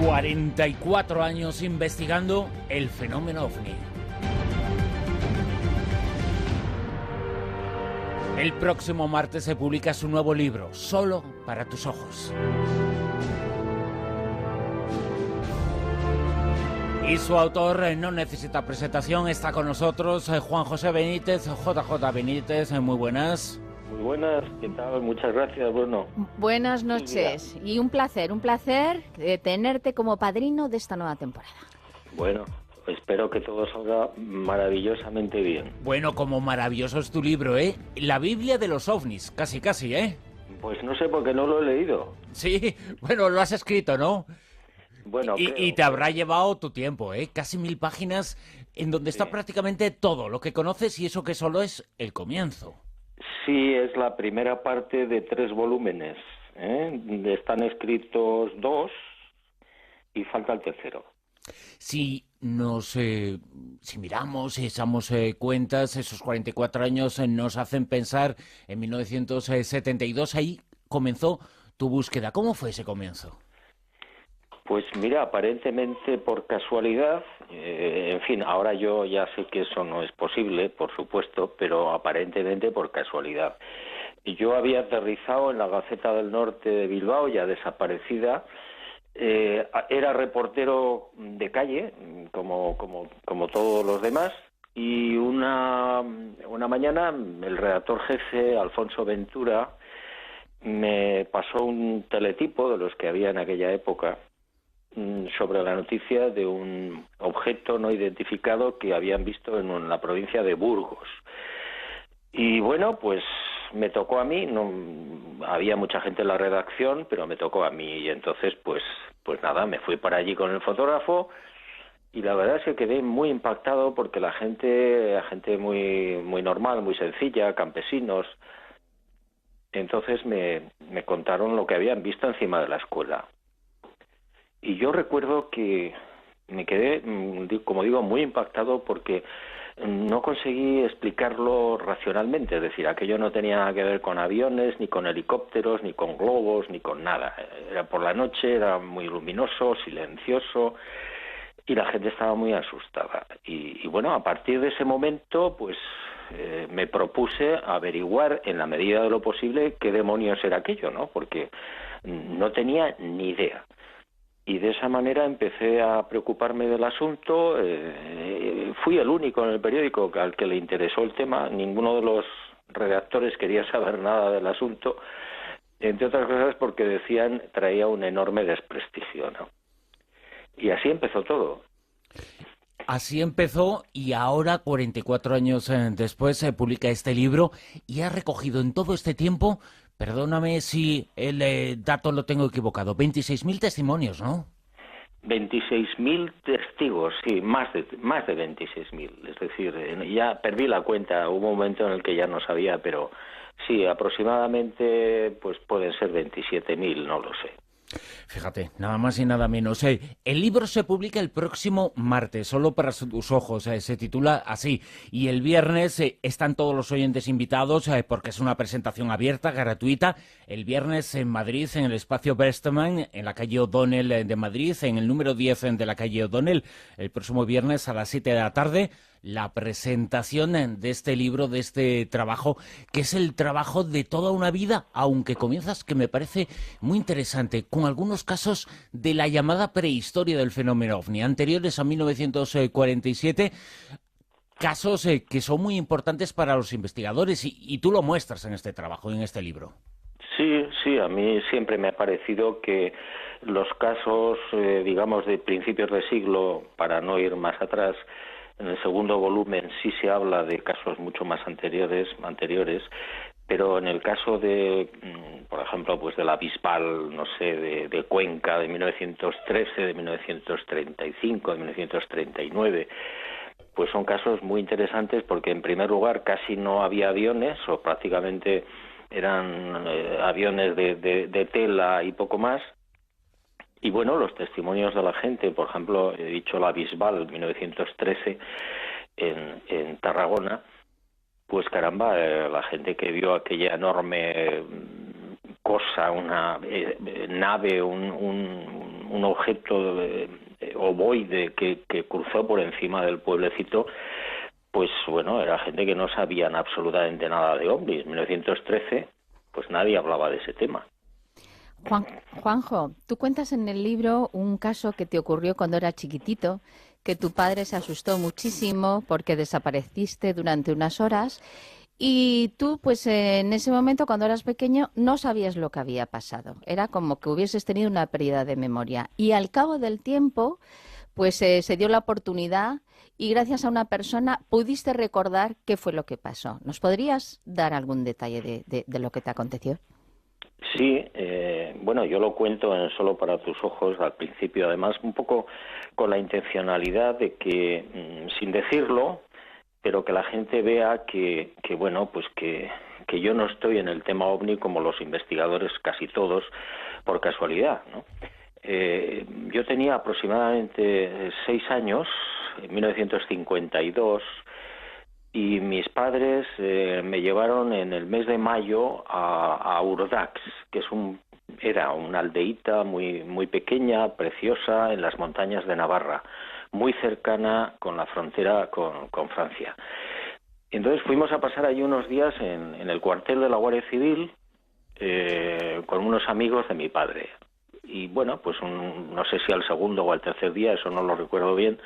44 años investigando el fenómeno OVNI. El próximo martes se publica su nuevo libro, Solo para tus ojos. Y su autor no necesita presentación, está con nosotros Juan José Benítez, JJ Benítez, muy buenas. Muy buenas, ¿qué tal? Muchas gracias, Bruno. Buenas noches y un placer tenerte como padrino de esta nueva temporada. Bueno, espero que todo salga maravillosamente bien. Bueno, como maravilloso es tu libro, ¿eh? La Biblia de los ovnis, casi, ¿eh? Pues no sé por qué no lo he leído. Sí, bueno, lo has escrito, ¿no? Bueno, y te habrá llevado tu tiempo, ¿eh? Casi 1000 páginas en donde está prácticamente todo lo que conoces y eso que solo es el comienzo. Sí, es la primera parte de 3 volúmenes, ¿eh? Están escritos 2 y falta el tercero. Si miramos y echamos cuentas, esos 44 años nos hacen pensar en 1972, ahí comenzó tu búsqueda. ¿Cómo fue ese comienzo? Pues mira, aparentemente por casualidad, en fin, ahora yo ya sé que eso no es posible, por supuesto, pero aparentemente por casualidad. Yo había aterrizado en la Gaceta del Norte de Bilbao, ya desaparecida. Era reportero de calle, como todos los demás, y una mañana el redactor jefe, Alfonso Ventura, me pasó un teletipo de los que había en aquella época sobre la noticia de un objeto no identificado que habían visto en la provincia de Burgos. Y bueno, pues me tocó a mí, no había mucha gente en la redacción, pero me tocó a mí y entonces pues nada, me fui para allí con el fotógrafo y la verdad es que quedé muy impactado porque la gente muy normal, muy sencilla, campesinos. Entonces me contaron lo que habían visto encima de la escuela. Y yo recuerdo que me quedé, como digo, muy impactado porque no conseguí explicarlo racionalmente. Es decir, aquello no tenía nada que ver con aviones, ni con helicópteros, ni con globos, ni con nada. Era por la noche, era muy luminoso, silencioso, y la gente estaba muy asustada. Y bueno, a partir de ese momento, pues me propuse averiguar en la medida de lo posible qué demonios era aquello, ¿no? Porque no tenía ni idea. Y de esa manera empecé a preocuparme del asunto. Fui el único en el periódico al que le interesó el tema. Ninguno de los redactores quería saber nada del asunto, entre otras cosas porque decían traía un enorme desprestigio, ¿no? Y así empezó todo. Así empezó y ahora, 44 años después, se publica este libro y ha recogido en todo este tiempo, perdóname si el dato lo tengo equivocado, 26.000 testimonios, ¿no? 26.000 testigos, sí, más de 26.000. Es decir, ya perdí la cuenta, hubo un momento en el que ya no sabía, pero sí, aproximadamente pues pueden ser 27.000, no lo sé. Fíjate, nada más y nada menos. El libro se publica el próximo martes, Solo para tus ojos, se titula así. Y el viernes están todos los oyentes invitados porque es una presentación abierta, gratuita. El viernes en Madrid, en el espacio Berstemann, en la calle O'Donnell de Madrid, en el número 10 de la calle O'Donnell. El próximo viernes a las 7 de la tarde. La presentación de este libro, de este trabajo, que es el trabajo de toda una vida, aunque comienzas, que me parece muy interesante, con algunos casos de la llamada prehistoria del fenómeno OVNI, anteriores a 1947, casos que son muy importantes para los investigadores, y tú lo muestras en este trabajo, en este libro. Sí, a mí siempre me ha parecido que los casos, digamos, de principios de siglo, para no ir más atrás, en el segundo volumen sí se habla de casos mucho más anteriores, pero en el caso de, por ejemplo, pues de la Bisbal, no sé, de Cuenca, de 1913, de 1935, de 1939, pues son casos muy interesantes porque, en primer lugar, casi no había aviones, o prácticamente eran aviones de tela y poco más. Y bueno, los testimonios de la gente, por ejemplo, he dicho la Bisbal, 1913, en Tarragona, pues caramba, la gente que vio aquella enorme cosa, una nave, un un objeto ovoide que cruzó por encima del pueblecito, pues bueno, era gente que no sabían absolutamente nada de ovnis. En 1913, pues nadie hablaba de ese tema. Juanjo, tú cuentas en el libro un caso que te ocurrió cuando eras chiquitito, que tu padre se asustó muchísimo porque desapareciste durante unas horas y tú, pues en ese momento, cuando eras pequeño, no sabías lo que había pasado. Era como que hubieses tenido una pérdida de memoria. Y al cabo del tiempo, pues se dio la oportunidad y gracias a una persona pudiste recordar qué fue lo que pasó. ¿Nos podrías dar algún detalle de lo que te aconteció? Sí, bueno, yo lo cuento en Solo para tus ojos al principio, además un poco con la intencionalidad de que, sin decirlo, pero que la gente vea que bueno, pues que yo no estoy en el tema OVNI como los investigadores casi todos por casualidad, ¿no? Yo tenía aproximadamente 6 años, en 1952, y mis padres me llevaron en el mes de mayo a Urdax, que era una aldeíta muy pequeña, preciosa, en las montañas de Navarra, muy cercana con la frontera con Francia. Entonces fuimos a pasar allí unos días en el cuartel de la Guardia Civil con unos amigos de mi padre. Y bueno, pues no sé si al segundo o al tercer día, eso no lo recuerdo bien,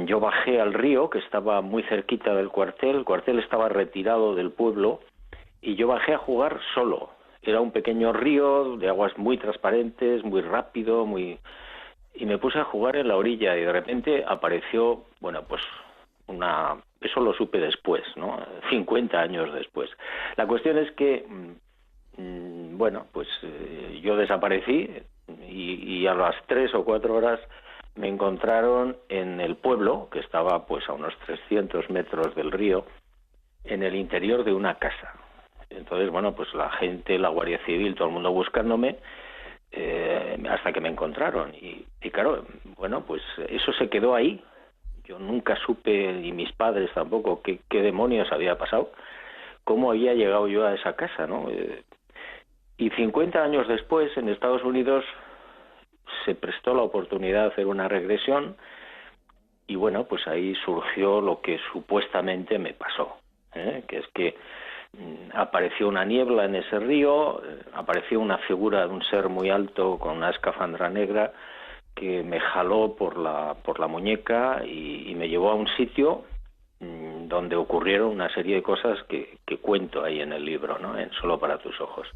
yo bajé al río, que estaba muy cerquita del cuartel. El cuartel estaba retirado del pueblo y yo bajé a jugar solo. Era un pequeño río de aguas muy transparentes, muy rápido, y me puse a jugar en la orilla y de repente apareció, bueno, pues eso lo supe después, ¿no? 50 años después. La cuestión es que, bueno, pues yo desaparecí y a las 3 o 4 horas me encontraron en el pueblo, que estaba pues a unos 300 metros del río, en el interior de una casa. Entonces, bueno, pues la gente, la Guardia Civil, todo el mundo buscándome, hasta que me encontraron. Y claro, bueno, pues eso se quedó ahí. Yo nunca supe, y mis padres tampoco, qué demonios había pasado, cómo había llegado yo a esa casa, ¿no? Y 50 años después, en Estados Unidos, se prestó la oportunidad de hacer una regresión y bueno, pues ahí surgió lo que supuestamente me pasó, que es que apareció una niebla en ese río, apareció una figura de un ser muy alto con una escafandra negra que me jaló por la muñeca y me llevó a un sitio donde ocurrieron una serie de cosas que cuento ahí en el libro, ¿no? En Solo para tus ojos.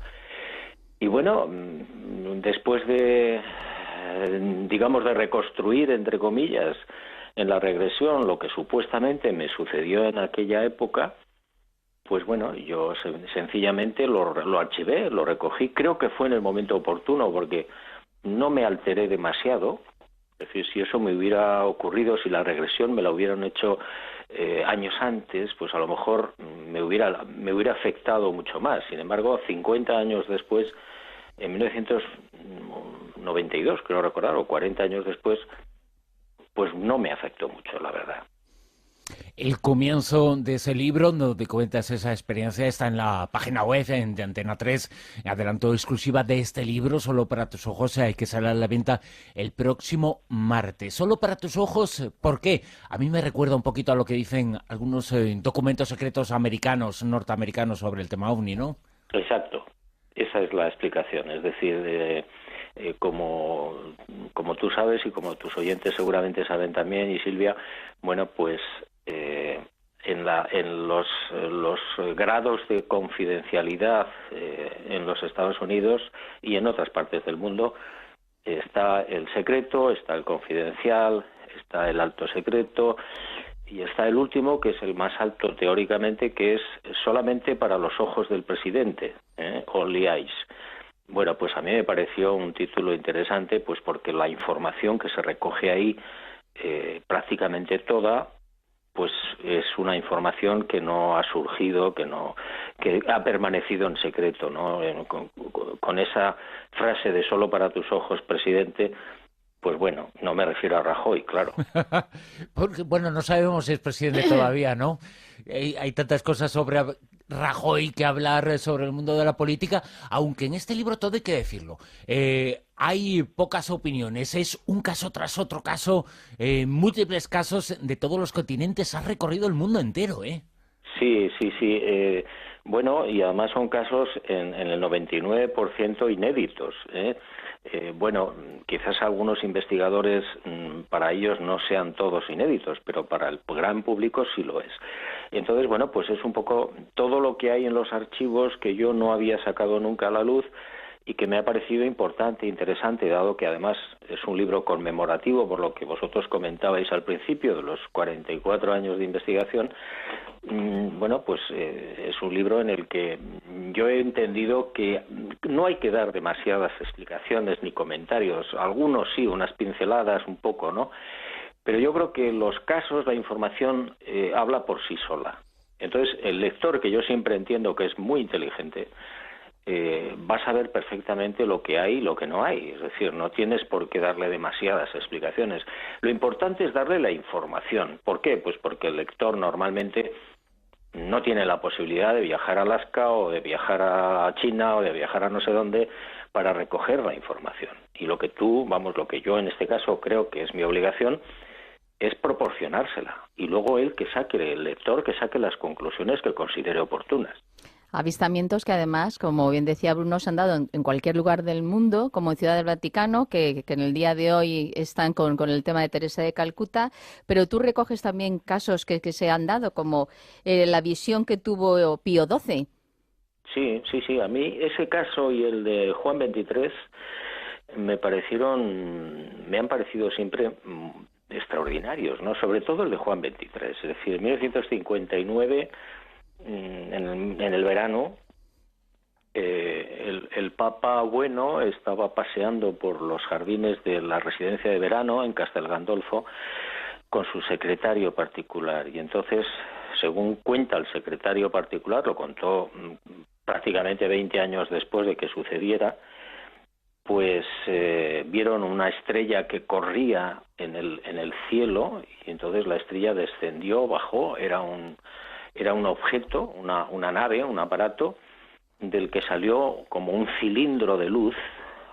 Y bueno, después de, digamos, de reconstruir, entre comillas, en la regresión lo que supuestamente me sucedió en aquella época, pues bueno, yo sencillamente lo archivé, lo recogí. Creo que fue en el momento oportuno porque no me alteré demasiado. Es decir, si eso me hubiera ocurrido, si la regresión me la hubieran hecho años antes, pues a lo mejor me hubiera afectado mucho más. Sin embargo, 50 años después, en 1992, creo recordar, o 40 años después, pues no me afectó mucho, la verdad. El comienzo de ese libro, donde cuentas esa experiencia, está en la página web de Antena 3. Adelanto exclusiva de este libro, Solo para tus ojos, que sale a la venta el próximo martes. Solo para tus ojos, ¿por qué? A mí me recuerda un poquito a lo que dicen algunos documentos secretos norteamericanos sobre el tema OVNI, ¿no? Exacto. Esa es la explicación. Es decir, como tú sabes y como tus oyentes seguramente saben también, y Silvia, bueno, pues en los grados de confidencialidad en los Estados Unidos y en otras partes del mundo está el secreto, está el confidencial, está el alto secreto y está el último, que es el más alto teóricamente, que es solamente para los ojos del presidente, Only Eyes. Bueno, pues a mí me pareció un título interesante, pues porque la información que se recoge ahí, prácticamente toda, pues es una información que no ha surgido, que ha permanecido en secreto, ¿no? Con esa frase de solo para tus ojos, presidente, pues bueno, no me refiero a Rajoy, claro. Porque, bueno, no sabemos si es presidente todavía, ¿no? Hay tantas cosas Rajoy que hablar sobre el mundo de la política, aunque en este libro todo hay que decirlo. Hay pocas opiniones, es un caso tras otro caso, múltiples casos de todos los continentes, has recorrido el mundo entero, ¿eh? Sí, sí, sí. Bueno, y además son casos en el 99% inéditos, ¿eh? Bueno, quizás algunos investigadores, para ellos no sean todos inéditos, pero para el gran público sí lo es. Entonces, bueno, pues es un poco todo lo que hay en los archivos que yo no había sacado nunca a la luz y que me ha parecido importante e interesante, dado que además es un libro conmemorativo, por lo que vosotros comentabais al principio, de los 44 años de investigación. Bueno, pues es un libro en el que yo he entendido que no hay que dar demasiadas explicaciones ni comentarios, algunos sí, unas pinceladas un poco, ¿no? Pero yo creo que los casos, la información habla por sí sola. Entonces, el lector, que yo siempre entiendo que es muy inteligente, va a saber perfectamente lo que hay y lo que no hay. Es decir, no tienes por qué darle demasiadas explicaciones. Lo importante es darle la información. ¿Por qué? Pues porque el lector normalmente no tiene la posibilidad de viajar a Alaska o de viajar a China o de viajar a no sé dónde para recoger la información. Y lo que lo que yo en este caso creo que es mi obligación es proporcionársela. Y luego el lector que saque las conclusiones que considere oportunas. Avistamientos que además, como bien decía Bruno, se han dado en cualquier lugar del mundo, como en Ciudad del Vaticano, que en el día de hoy están con el tema de Teresa de Calcuta, pero tú recoges también casos que se han dado, como la visión que tuvo Pío XII. Sí, sí, sí. A mí ese caso y el de Juan XXIII me han parecido siempre extraordinarios, ¿no? Sobre todo el de Juan XXIII. Es decir, en 1959... En el verano, el Papa Bueno estaba paseando por los jardines de la residencia de verano en Castel Gandolfo con su secretario particular. Y entonces, según cuenta el secretario particular, lo contó prácticamente 20 años después de que sucediera, pues vieron una estrella que corría en el cielo, y entonces la estrella descendió, bajó, era un objeto, una nave, un aparato, del que salió como un cilindro de luz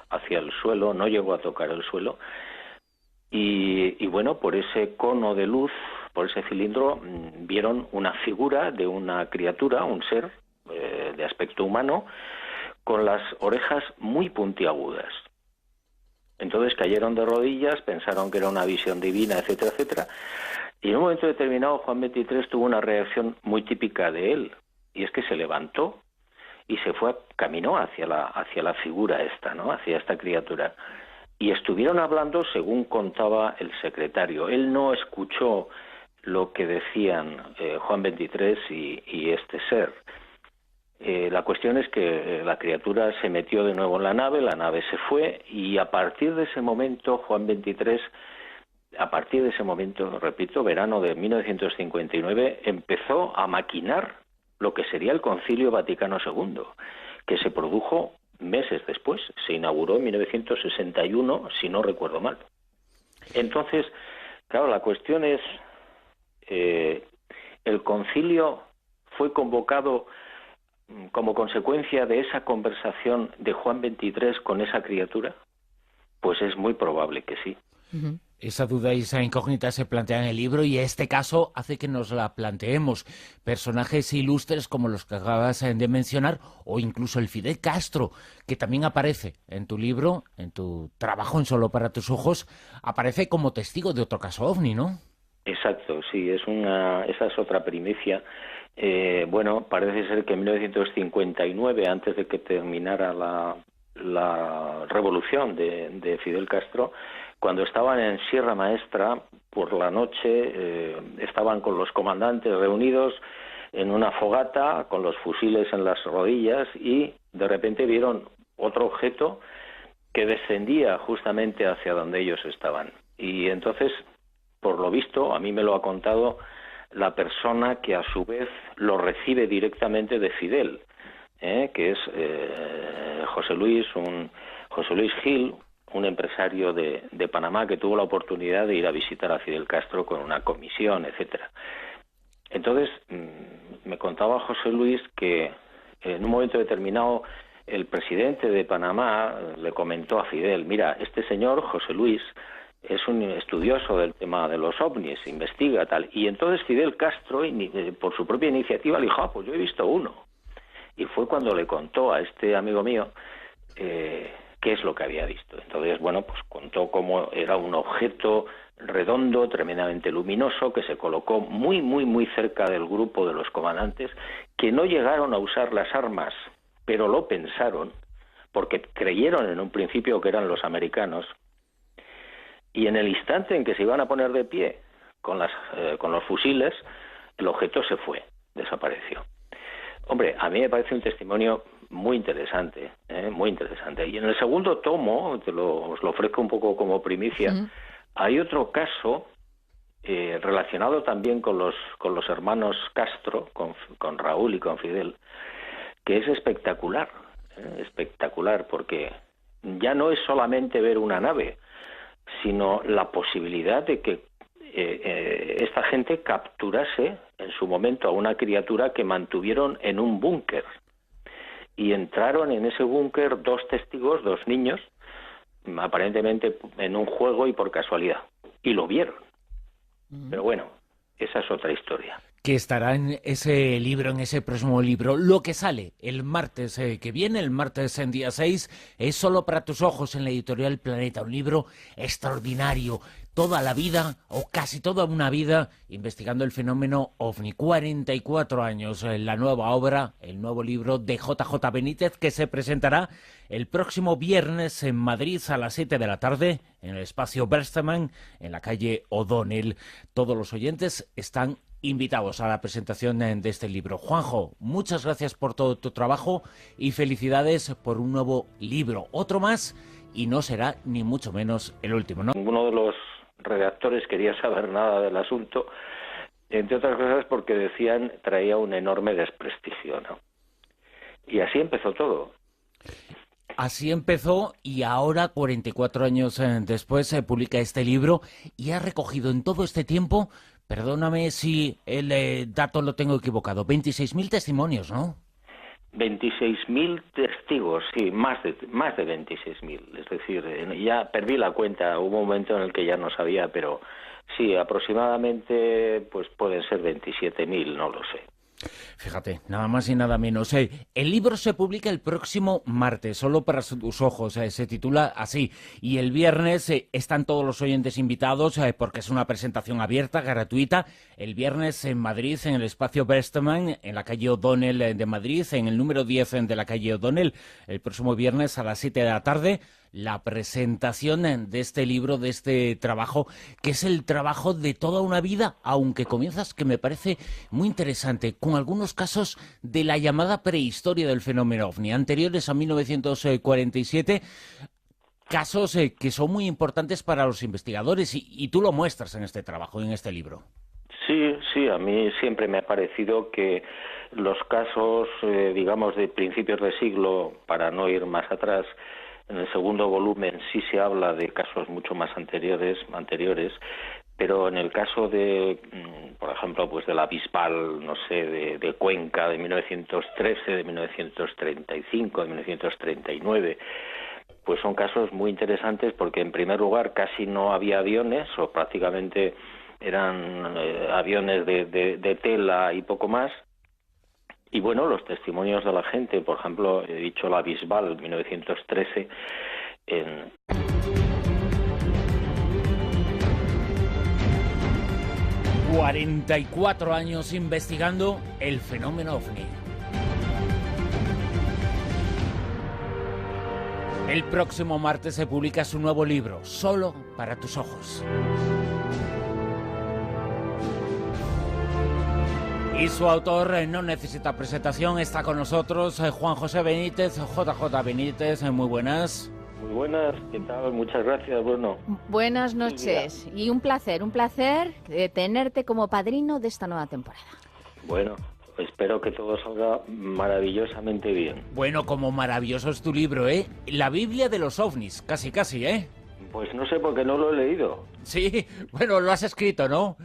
hacia el suelo, no llegó a tocar el suelo, y bueno, por ese cono de luz, por ese cilindro, vieron una figura de una criatura, un ser de aspecto humano, con las orejas muy puntiagudas. Entonces cayeron de rodillas, pensaron que era una visión divina, etcétera, etcétera. Y en un momento determinado Juan XXIII tuvo una reacción muy típica de él, y es que se levantó y caminó hacia la figura esta, ¿no? Hacia esta criatura. Y estuvieron hablando según contaba el secretario. Él no escuchó lo que decían Juan XXIII y este ser. La cuestión es que la criatura se metió de nuevo en la nave se fue, y a partir de ese momento Juan XXIII, repito, verano de 1959, empezó a maquinar lo que sería el Concilio Vaticano II, que se produjo meses después, se inauguró en 1961, si no recuerdo mal. Entonces, claro, la cuestión es, ¿el concilio fue convocado como consecuencia de esa conversación de Juan XXIII con esa criatura? Pues es muy probable que sí. Uh-huh. Esa duda y esa incógnita se plantea en el libro, y este caso hace que nos la planteemos. Personajes ilustres como los que acabas de mencionar, o incluso el Fidel Castro, que también aparece en tu libro, en tu trabajo en Solo para tus ojos, aparece como testigo de otro caso OVNI, ¿no? Exacto, sí, esa es otra primicia. Bueno, parece ser que en 1959, antes de que terminara la revolución de Fidel Castro, cuando estaban en Sierra Maestra, por la noche, estaban con los comandantes reunidos en una fogata, con los fusiles en las rodillas, y de repente vieron otro objeto que descendía justamente hacia donde ellos estaban. Y entonces, por lo visto, a mí me lo ha contado la persona que a su vez lo recibe directamente de Fidel, que es José Luis Gil, un empresario de Panamá que tuvo la oportunidad de ir a visitar a Fidel Castro con una comisión, etcétera. Entonces, me contaba José Luis que en un momento determinado el presidente de Panamá le comentó a Fidel: mira, este señor, José Luis, es un estudioso del tema de los ovnis, investiga tal. Y entonces Fidel Castro, por su propia iniciativa, le dijo: pues yo he visto uno. Y fue cuando le contó a este amigo mío qué es lo que había visto. Entonces, bueno, pues contó cómo era un objeto redondo, tremendamente luminoso, que se colocó muy, muy, muy cerca del grupo de los comandantes, que no llegaron a usar las armas, pero lo pensaron, porque creyeron en un principio que eran los americanos, y en el instante en que se iban a poner de pie con los fusiles, el objeto se fue, desapareció. Hombre, a mí me parece un testimonio muy interesante, muy interesante. Y en el segundo tomo, os lo ofrezco un poco como primicia, hay otro caso relacionado también con los hermanos Castro, con Raúl y con Fidel, que es espectacular, porque ya no es solamente ver una nave, sino la posibilidad de que esta gente capturase en su momento a una criatura que mantuvieron en un búnker. Y entraron en ese búnker 2 testigos, 2 niños, aparentemente en un juego y por casualidad. Y lo vieron. Pero bueno, esa es otra historia. Que estará en ese libro, en ese próximo libro. Lo que sale el martes que viene, el martes en día 6, es Solo para tus ojos, en la editorial Planeta. Un libro extraordinario. Toda la vida, o casi toda una vida, investigando el fenómeno OVNI. 44 años, la nueva obra, el nuevo libro de JJ Benítez, que se presentará el próximo viernes en Madrid a las 7 de la tarde, en el espacio Berstemann, en la calle O'Donnell. Todos los oyentes están invitados a la presentación de este libro. Juanjo, muchas gracias por todo tu trabajo y felicidades por un nuevo libro. Otro más, y no será ni mucho menos el último, ¿no? Ninguno de los redactores quería saber nada del asunto, entre otras cosas porque decían traía un enorme desprestigio, ¿no? Y así empezó todo. Así empezó, y ahora, 44 años después, se publica este libro y ha recogido en todo este tiempo, perdóname si el dato lo tengo equivocado, 26.000 testimonios, ¿no? 26.000 testigos, sí, más de 26.000. Es decir, ya perdí la cuenta, hubo un momento en el que ya no sabía, pero sí, aproximadamente pues pueden ser 27.000, no lo sé. Fíjate, nada más y nada menos. El libro se publica el próximo martes, Solo para tus ojos. Se titula así. Y el viernes están todos los oyentes invitados porque es una presentación abierta, gratuita. El viernes en Madrid, en el espacio Berstemann, en la calle O'Donnell de Madrid, en el número 10 de la calle O'Donnell. El próximo viernes a las 7 de la tarde. La presentación de este libro, de este trabajo, que es el trabajo de toda una vida, aunque comienzas, que me parece muy interesante, con algunos casos de la llamada prehistoria del fenómeno OVNI, anteriores a 1947, casos que son muy importantes para los investigadores, y tú lo muestras en este trabajo, en este libro. Sí, a mí siempre me ha parecido que los casos, digamos, de principios de siglo, para no ir más atrás, en el segundo volumen sí se habla de casos mucho más anteriores, pero en el caso de, por ejemplo, pues de la Bisbal, no sé, de Cuenca, de 1913, de 1935, de 1939, pues son casos muy interesantes porque, en primer lugar, casi no había aviones, o prácticamente eran aviones de tela y poco más. Y bueno, los testimonios de la gente, por ejemplo, he dicho la Bisbal, 1913, en... ...44 años investigando el fenómeno OVNI. El próximo martes se publica su nuevo libro, Solo para tus ojos. Y su autor no necesita presentación, está con nosotros, Juan José Benítez, JJ Benítez, muy buenas. Muy buenas, ¿qué tal? Muchas gracias, Bruno. Buenas noches, y un placer tenerte como padrino de esta nueva temporada. Bueno, espero que todo salga maravillosamente bien. Bueno, como maravilloso es tu libro, ¿eh? La Biblia de los OVNIs, casi, ¿eh? Pues no sé por qué no lo he leído. Sí, bueno, lo has escrito, ¿no?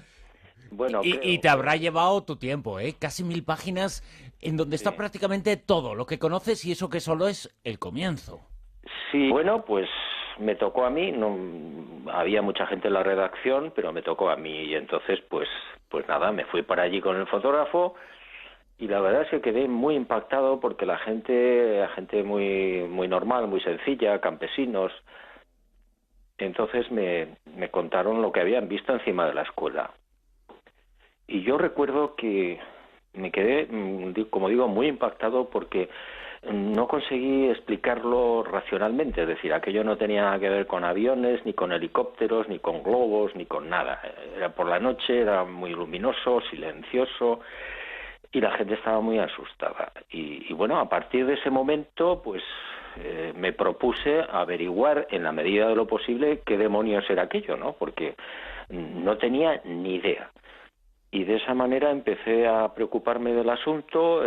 Bueno, Y te habrá llevado tu tiempo, ¿eh? Casi 1000 páginas en donde está sí. prácticamente todo lo que conoces y eso que solo es el comienzo. Sí, bueno, pues me tocó a mí, no había mucha gente en la redacción, pero me tocó a mí y entonces pues nada, me fui para allí con el fotógrafo y la verdad es que quedé muy impactado porque la gente muy normal, muy sencilla, campesinos, entonces me contaron lo que habían visto encima de la escuela. Y yo recuerdo que me quedé, como digo, muy impactado porque no conseguí explicarlo racionalmente, es decir, aquello no tenía nada que ver con aviones, ni con helicópteros, ni con globos, ni con nada. Era por la noche, era muy luminoso, silencioso, y la gente estaba muy asustada. Y bueno, a partir de ese momento, pues me propuse averiguar en la medida de lo posible qué demonios era aquello, ¿no? Porque no tenía ni idea. Y de esa manera empecé a preocuparme del asunto.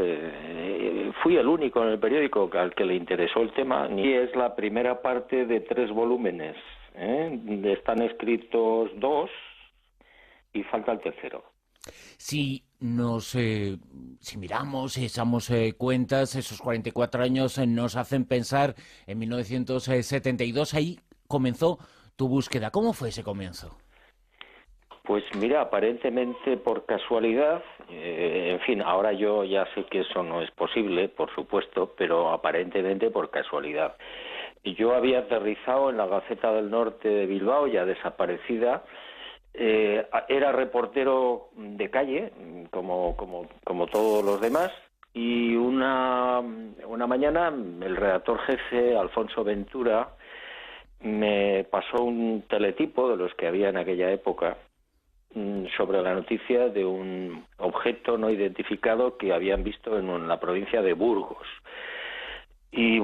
Fui el único en el periódico al que le interesó el tema. Y es la primera parte de 3 volúmenes. Están escritos 2 y falta el tercero. Si miramos y echamos cuentas, esos 44 años nos hacen pensar en 1972, ahí comenzó tu búsqueda. ¿Cómo fue ese comienzo? Pues mira, aparentemente por casualidad, en fin, ahora yo ya sé que eso no es posible, por supuesto, pero aparentemente por casualidad. Yo había aterrizado en la Gaceta del Norte de Bilbao, ya desaparecida. Era reportero de calle, como todos los demás, y una mañana el redactor jefe, Alfonso Ventura, me pasó un teletipo de los que había en aquella época sobre la noticia de un objeto no identificado que habían visto en la provincia de Burgos. Y